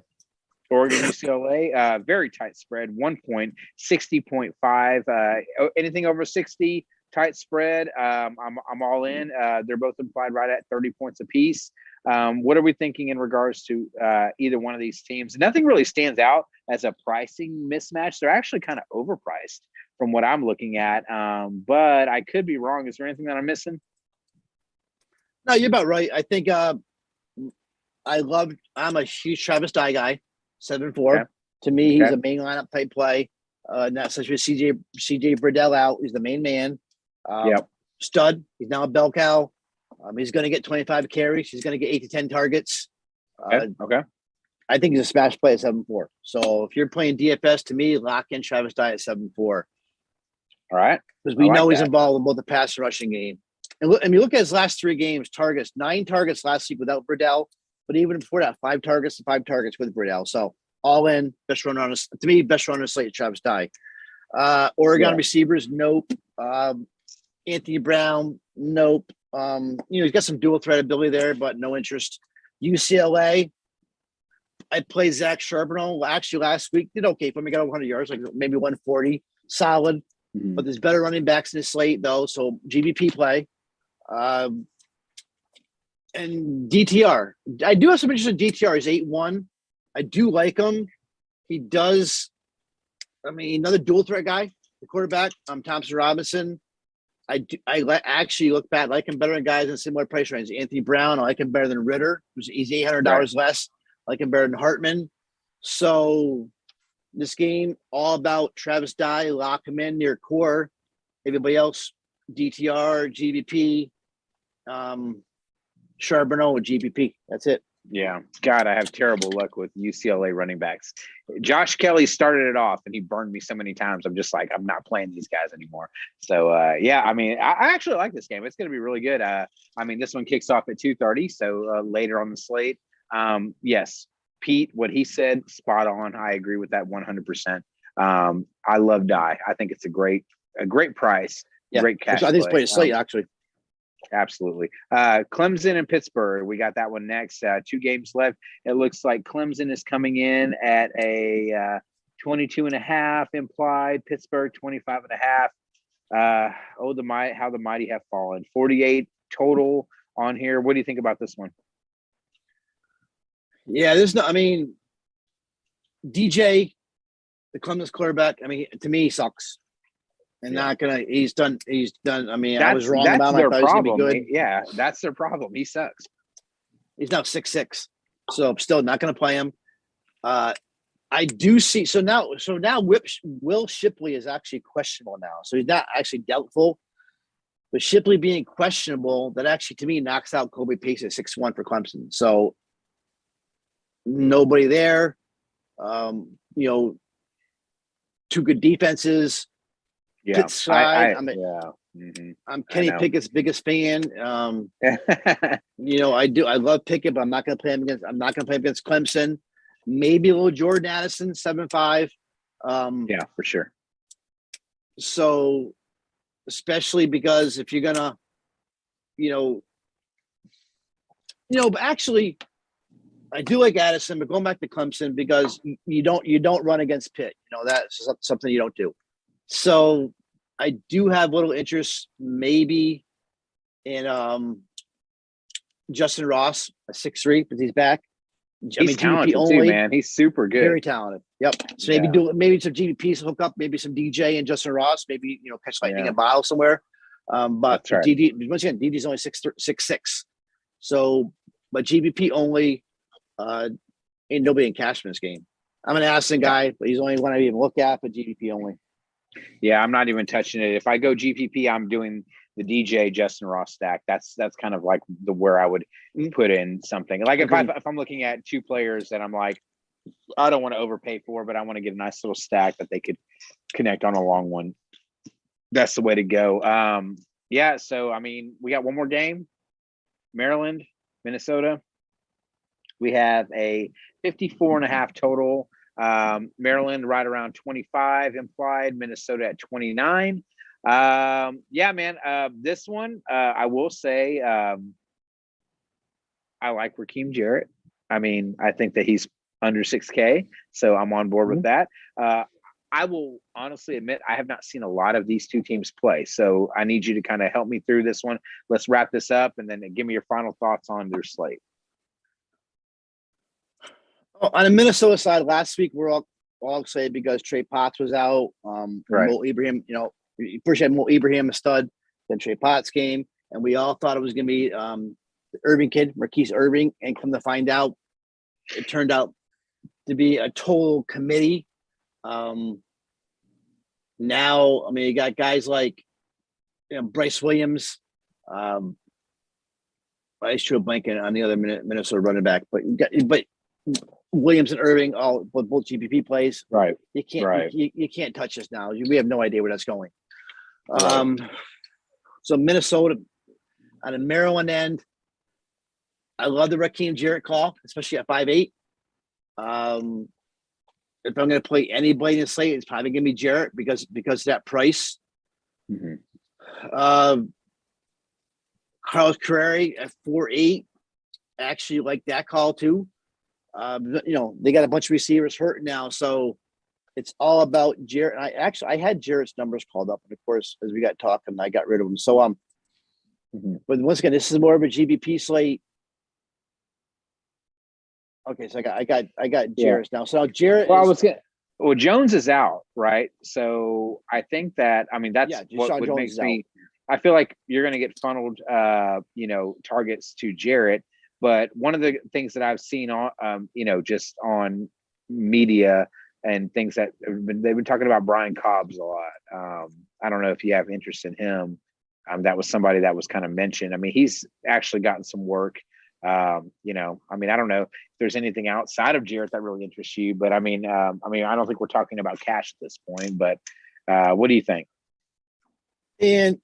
Oregon, UCLA, very tight spread, 1 point, 60.5. Anything over 60, tight spread. I'm all in. They're both implied right at 30 points apiece. What are we thinking in regards to either one of these teams? Nothing really stands out as a pricing mismatch. They're actually kind of overpriced from what I'm looking at, but I could be wrong. Is there anything that I'm missing? No, you're about right. I think I'm a huge Travis Dye guy, 7-4. Okay. To me, he's a main lineup type play. Not such as CJ Burdell out. He's the main man. Stud. He's now a bell cow. He's going to get 25 carries. He's going to get 8 to 10 targets. Okay. I think he's a smash play at 7-4. So if you're playing DFS, to me, lock in Travis Dye at 7-4. All right. Because we know he's involved in both the pass and rushing game. And look at his last 3 games, targets, 9 targets last week without Burdell. But even before that, 5 targets and 5 targets with Burdell. So all in, best runner on the slate, Travis Dye. Oregon receivers, nope. Anthony Brown, nope. He's got some dual threat ability there, but no interest. UCLA, I played Zach Charbonneau. Actually, last week did okay for me. Got 100 yards, like maybe 140, solid. Mm-hmm. But there's better running backs in the slate though, so GBP play. And DTR, I do have some interest in DTR. He's 8-1. I do like him. He does. Another dual threat guy, the quarterback. Thompson Robinson. I actually look back, like him better than guys in similar price range. Anthony Brown, I like him better than Ritter, he's $800 less. I like him better than Hartman. So this game, all about Travis Dye, lock him in near core. Everybody else, DTR, GBP, Charbonneau, and GBP. That's it. Yeah. God, I have terrible luck with UCLA running backs. Josh Kelly started it off and he burned me so many times. I'm just like, I'm not playing these guys anymore. So, I actually like this game. It's going to be really good. This one kicks off at 2:30. So later on the slate. Yes, Pete, what he said, spot on. I agree with that 100%. I love Dye. I think it's a great price. Yeah. Great cash. I think he's playing a slate actually. Absolutely. Clemson and Pittsburgh. We got that one next. 2 games left. It looks like Clemson is coming in at a 22.5 implied. Pittsburgh 25.5. How the mighty have fallen. 48 total on here. What do you think about this one? Yeah, DJ, the Clemson quarterback. To me, he sucks. And he's done. I was wrong about him. I thought he was going to be good. Yeah, that's their problem. He sucks. He's now 6'6", so I'm still not going to play him. I do see. So now, Will Shipley is actually questionable now. So he's not actually doubtful, but Shipley being questionable, that actually to me knocks out Kobe Pace at 6-1 for Clemson. So nobody there. two good defenses. Yeah, Pitt side. I'm Kenny Pickett's biggest fan. You know, I love Pickett, but I'm not going to play him against Clemson. Maybe a little Jordan Addison, 7.5. Yeah, for sure. So, especially because if you're gonna, but actually, I do like Addison, but going back to Clemson because you don't run against Pitt. You know, that's something you don't do. So I do have little interest maybe in Justin Ross, a 6'3", but he's back. He's talented too, man. He's super good. Very talented. Yep. So maybe some GVPs hook up, maybe some DJ and Justin Ross, maybe catch lightning in a bottle somewhere. But right. Once again, DD's only 6'6". So, but GVP only. Ain't nobody in cash in this game. I'm an Addison guy, but he's the only one I even look at, but GVP only. Yeah, I'm not even touching it. If I go GPP, I'm doing the DJ Justin Ross stack. That's kind of like where I would put in something. Like if I'm looking at two players that I'm like, I don't want to overpay for, but I want to get a nice little stack that they could connect on a long one. That's the way to go. Yeah. So I mean, we got one more game. Maryland, Minnesota. We have a 54.5 total. Maryland right around 25 implied. Minnesota at 29. Yeah, man. This one, I will say, I like Rakeem Jarrett. I mean, I think that he's under 6K, so I'm on board with that. I will honestly admit I have not seen a lot of these two teams play, so I need you to kind of help me through this one. Let's wrap this up, and then give me your final thoughts on their slate. On the Minnesota side, last week we're all excited because Trey Potts was out. Right. Mo Ibrahim, first you had Mo Ibrahim, a stud, then Trey Potts came, and we all thought it was going to be the Irving kid, Marquise Irving, and come to find out, it turned out to be a total committee. Now, I mean, you got guys like Bryce Williams. I just drew a blanket on the other Minnesota running back, but Williams and Irving, all both GPP plays. Right. You can't you can't touch this now. We have no idea where that's going. Right. So Minnesota on the Maryland end, I love the Rakeem Jarrett call, especially at 5'8". If I'm going to play anybody in the slate, it's probably going to be Jarrett because of that price. Carlos Corral at 4'8", actually like that call too. They got a bunch of receivers hurt now, so it's all about Jarrett. And I had Jarrett's numbers called up, and of course, as we got talking, I got rid of them. So but once again, this is more of a GBP slate. Okay, so I got Jarrett's now. So now Jarrett. Well, Jones is out, right? So I think that that's what would make me. I feel like you're going to get funneled, targets to Jarrett. But one of the things that I've seen on, just on media and things that they've been talking about Brian Cobbs a lot. I don't know if you have interest in him. That was somebody that was kind of mentioned. I mean, he's actually gotten some work. I don't know if there's anything outside of Jarrett that really interests you, but I don't think we're talking about cash at this point. But what do you think? And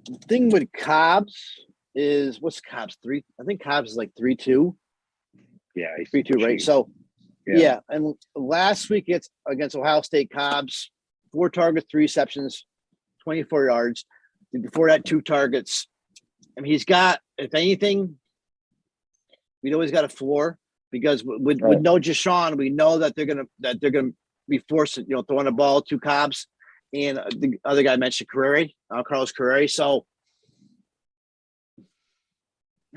the thing with Cobbs is what's Cobbs 3? I think Cobbs is like 3.2. Yeah, he's 3.2, right? So yeah. And last week it's against Ohio State. Cobbs 4 targets, 3 receptions, 24 yards. And before that, 2 targets. I mean, he's got, if anything, we know he's got a floor because with no Deshaun, we know that they're gonna be forced to throwing the ball to Cobbs and the other guy mentioned Carlos Corral. So.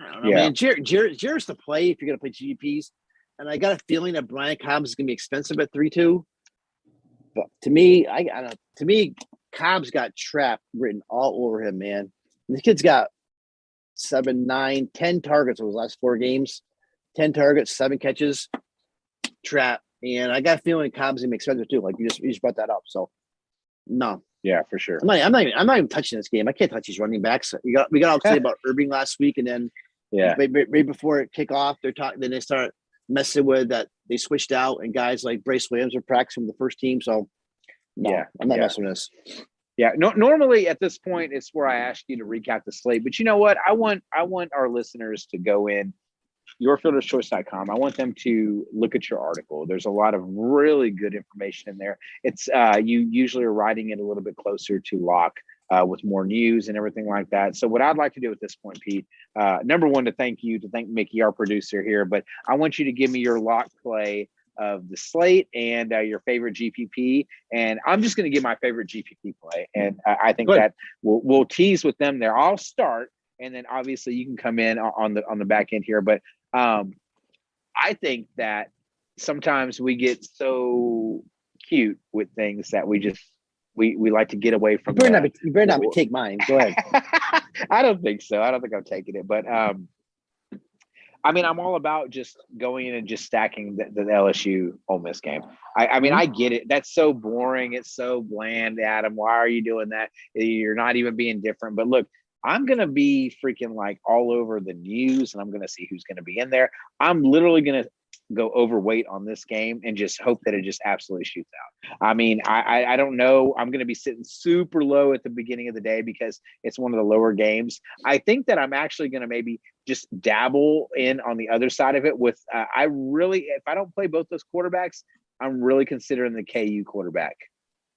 I don't know, man. Jarrett's the play if you're going to play GPs. And I got a feeling that Brian Cobbs is going to be expensive at 3.2. But to me, Cobbs got trap written all over him, man. And this kid's got 7, 9, 10 targets over the last 4 games. 10 targets, 7 catches, trap. And I got a feeling Cobbs is going to be expensive too. Like you just brought that up. So, no. Yeah, for sure. I'm not even touching this game. I can't touch these running backs. We got all excited about Irving last week, and then right before it kick off, then they start messing with that. They switched out, and guys like Bryce Williams are practicing with the first team. So No, I'm not messing with this. Yeah, no, normally at this point, it's where I ask you to recap the slate. But you know what? I want our listeners to go in yourfielderschoice.com. I want them to look at your article. There's a lot of really good information in there. It's you usually are writing it a little bit closer to lock with more news and everything like that. So what I'd like to do at this point, Pete, number one, to thank Mickey, our producer here, but I want you to give me your lock play of the slate and your favorite GPP. And I'm just going to give my favorite GPP play. And I think that we'll tease with them there. I'll start, and then obviously you can come in on the back end here. But I think that sometimes we get so cute with things that we like to get away from. You better not take mine. Go ahead. I don't think so. I don't think I'm taking it. But I mean, I'm all about just going in and just stacking the LSU Ole Miss game. I mean, I get it. That's so boring. It's so bland, Adam. Why are you doing that? You're not even being different. But look, I'm going to be freaking like all over the news, and I'm going to see who's going to be in there. I'm literally going to go overweight on this game and just hope that it just absolutely shoots out. I mean, I don't know. I'm going to be sitting super low at the beginning of the day because it's one of the lower games. I think that I'm actually going to maybe just dabble in on the other side of it with if I don't play both those quarterbacks, I'm really considering the KU quarterback.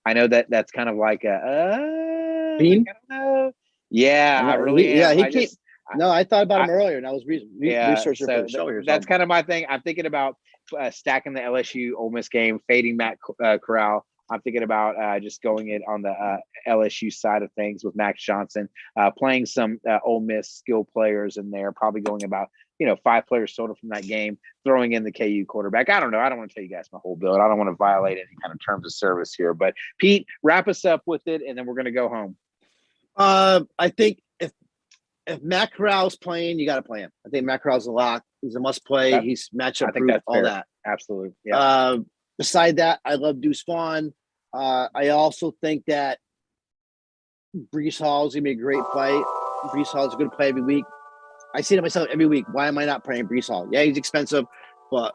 I know that's kind of like I don't know. Yeah, I really am. Yeah, he can't. No, I thought about him earlier, and I was researching for the show here. That's kind of my thing. I'm thinking about stacking the LSU Ole Miss game, fading Matt Corral. I'm thinking about just going in on the LSU side of things with Max Johnson, playing some Ole Miss skill players in there, probably going about 5 players total from that game, throwing in the KU quarterback. I don't know. I don't want to tell you guys my whole build. I don't want to violate any kind of terms of service here. But Pete, wrap us up with it, and then we're going to go home. I think if Matt Corral's playing, you got to play him. I think Matt Corral's a lock. He's a must play. He's matchup proof, all fair. That. Absolutely. Yeah. Beside that, I love Deuce Vaughn. I also think that Breece Hall is going to be a great play. Breece Hall is a good play every week. I say to myself every week, why am I not playing Breece Hall? Yeah, he's expensive, but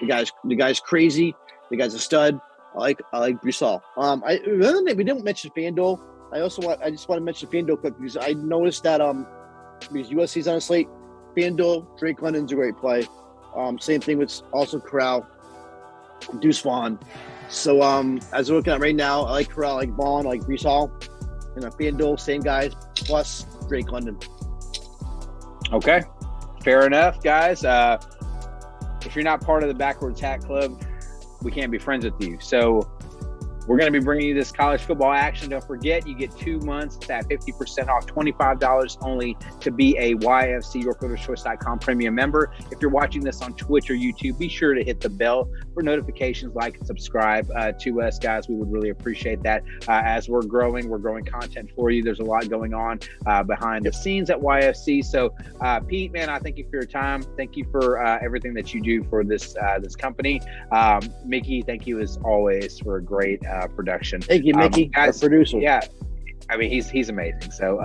the guy's crazy. The guy's a stud. I like Breece Hall. Another thing, we didn't mention FanDuel. I just want to mention FanDuel quick because I noticed that because USC's on a slate, FanDuel, Drake London's a great play. Same thing with also Corral, Deuce Vaughn. So as we're looking at right now, I like Corral, I like Vaughn, I like Breece Hall. And FanDuel, same guys, plus Drake London. Okay. Fair enough, guys. If you're not part of the Backwards Hat Club, we can't be friends with you. So we're going to be bringing you this college football action. Don't forget, you get 2 months at 50% off, $25 only to be a YFC, yourfielderschoice.com premium member. If you're watching this on Twitch or YouTube, be sure to hit the bell for notifications, like and subscribe to us, guys. We would really appreciate that. As we're growing content for you. There's a lot going on behind the scenes at YFC. So, Pete, man, I thank you for your time. Thank you for everything that you do for this company. Mickey, thank you as always for a great production. Thank you, Mickey, guys, our producer. Yeah, I mean he's amazing. So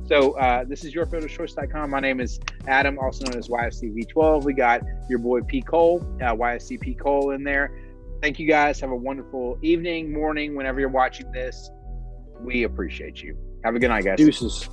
So this is yourfielderschoice.com. My name is Adam, also known as YFC V12. We got your boy P Cole, YFC P Cole in there. Thank you guys. Have a wonderful evening, morning, whenever you're watching this. We appreciate you. Have a good night, guys. Deuces.